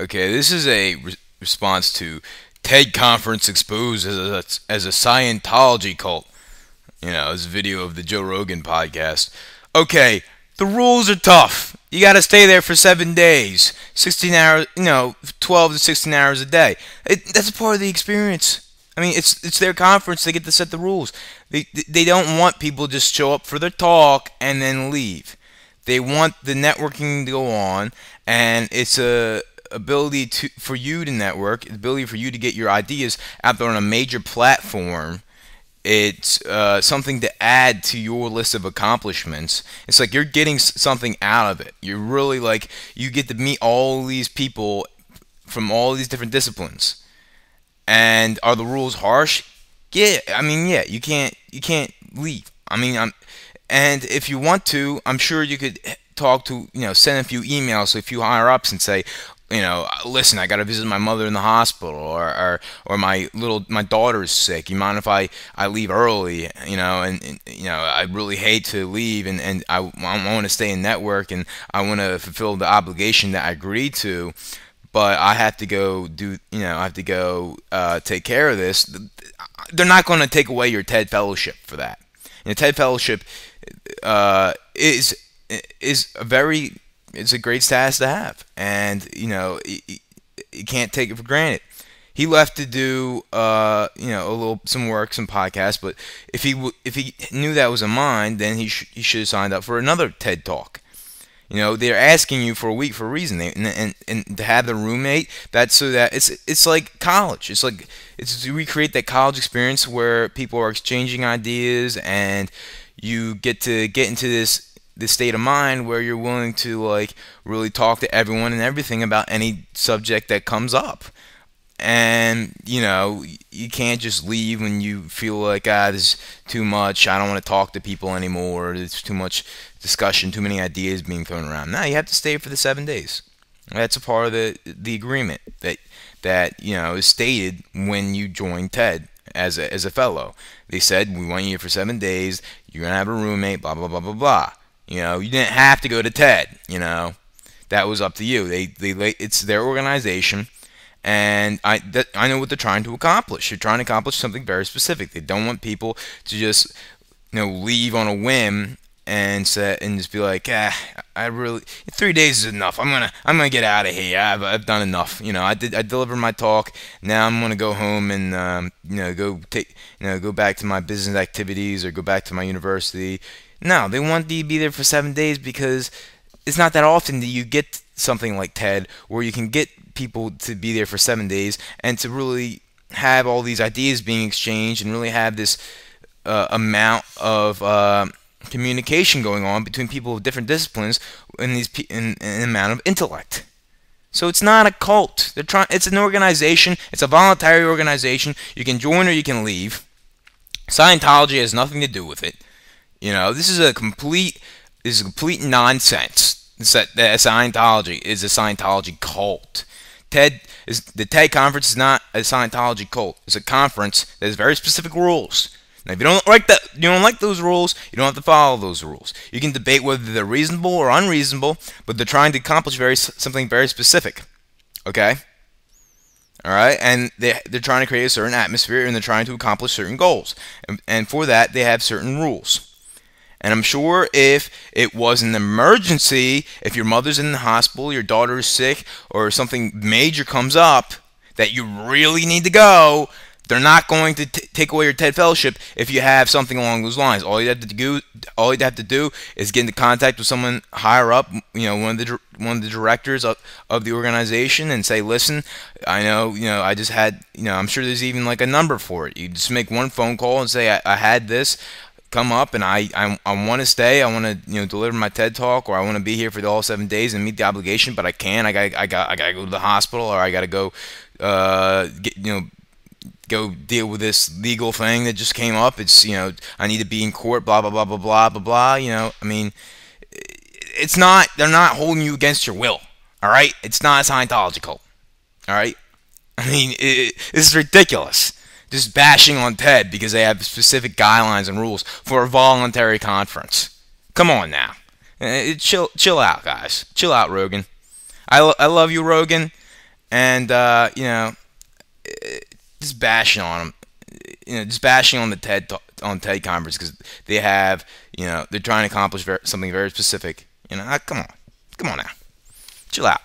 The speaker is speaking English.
Okay, this is a response to TED conference exposed as a Scientology cult. You know, this video of the Joe Rogan podcast. Okay, the rules are tough. You got to stay there for 7 days, 16 hours. 12 to 16 hours a day. That's a part of the experience. I mean, it's their conference. They get to set the rules. They don't want people to just show up for their talk and then leave. They want the networking to go on, and it's a ability for you to network, the ability for you to get your ideas out there on a major platform. It's something to add to your list of accomplishments. It's like you're getting something out of it. You're really like, you get to meet all these people from all these different disciplines. And are the rules harsh? Yeah, I mean, yeah, you can't leave. I mean, and if you want to, I'm sure you could talk to, send a few emails to a few higher ups and say, listen, I got to visit my mother in the hospital, or my daughter is sick. You mind if I leave early? And I really hate to leave, and I want to stay in network, and I want to fulfill the obligation that I agreed to, but I have to go take care of this. They're not going to take away your TED fellowship for that. And the TED fellowship is it's a great status to have, and you can't take it for granted. He left to do some work, some podcasts, but if he knew that was a mine, then he should have signed up for another TED talk. They're asking you for a week for a reason. And to have the roommate, that's so that it's like college. It's to recreate that college experience where people are exchanging ideas, and you get into this state of mind where you're willing to like really talk to everyone and everything about any subject that comes up. And you can't just leave when you feel like, this is too much, I don't want to talk to people anymore, there's too much discussion, too many ideas being thrown around. No, you have to stay for the 7 days. That's a part of the agreement that is stated when you join TED as a fellow. They said, we want you here for 7 days, you're gonna have a roommate, blah blah blah blah blah. You didn't have to go to TED. That was up to you. It's their organization. And I know what they're trying to accomplish. They're trying to accomplish something very specific. They don't want people to just leave on a whim and just be like, I really 3 days is enough. I'm gonna get out of here. I've done enough. I delivered my talk. Now I'm gonna go home and go back to my business activities or go back to my university. No, they want you to be there for 7 days because it's not that often that you get something like TED where you can get people to be there for 7 days and to really have all these ideas being exchanged and really have this amount of communication going on between people of different disciplines and an amount of intellect. So it's not a cult. It's an organization. It's a voluntary organization. You can join or you can leave. Scientology has nothing to do with it. This is complete nonsense. That Scientology is a Scientology cult. The TED conference is not a Scientology cult. It's a conference that has very specific rules. Now, if you don't like those rules, you don't have to follow those rules. You can debate whether they're reasonable or unreasonable, but they're trying to accomplish something very specific. Okay? All right, and they're trying to create a certain atmosphere, and they're trying to accomplish certain goals, and for that they have certain rules. And I'm sure if it was an emergency, if your mother's in the hospital, your daughter is sick, or something major comes up that you really need to go, they're not going to take away your TED fellowship if you have something along those lines. All you have to do is get into contact with someone higher up, one of the directors of the organization, and say, listen, I know, I just had, I'm sure there's even like a number for it. You just make one phone call and say, I had this come up, and I want to stay. I want to deliver my TED talk, or I want to be here for all 7 days and meet the obligation, but I can't. I gotta go to the hospital, or I gotta go go deal with this legal thing that just came up. It's I need to be in court. Blah blah blah blah blah blah blah. I mean, it's not. They're not holding you against your will. All right. It's not a Scientology cult. All right. I mean, this is ridiculous. Just bashing on TED because they have specific guidelines and rules for a voluntary conference. Come on now. Chill out, guys. Chill out, Rogan. I love you, Rogan. and just bashing on them. Just bashing on the TED conference because they have, they're trying to accomplish something very specific. Come on now, chill out.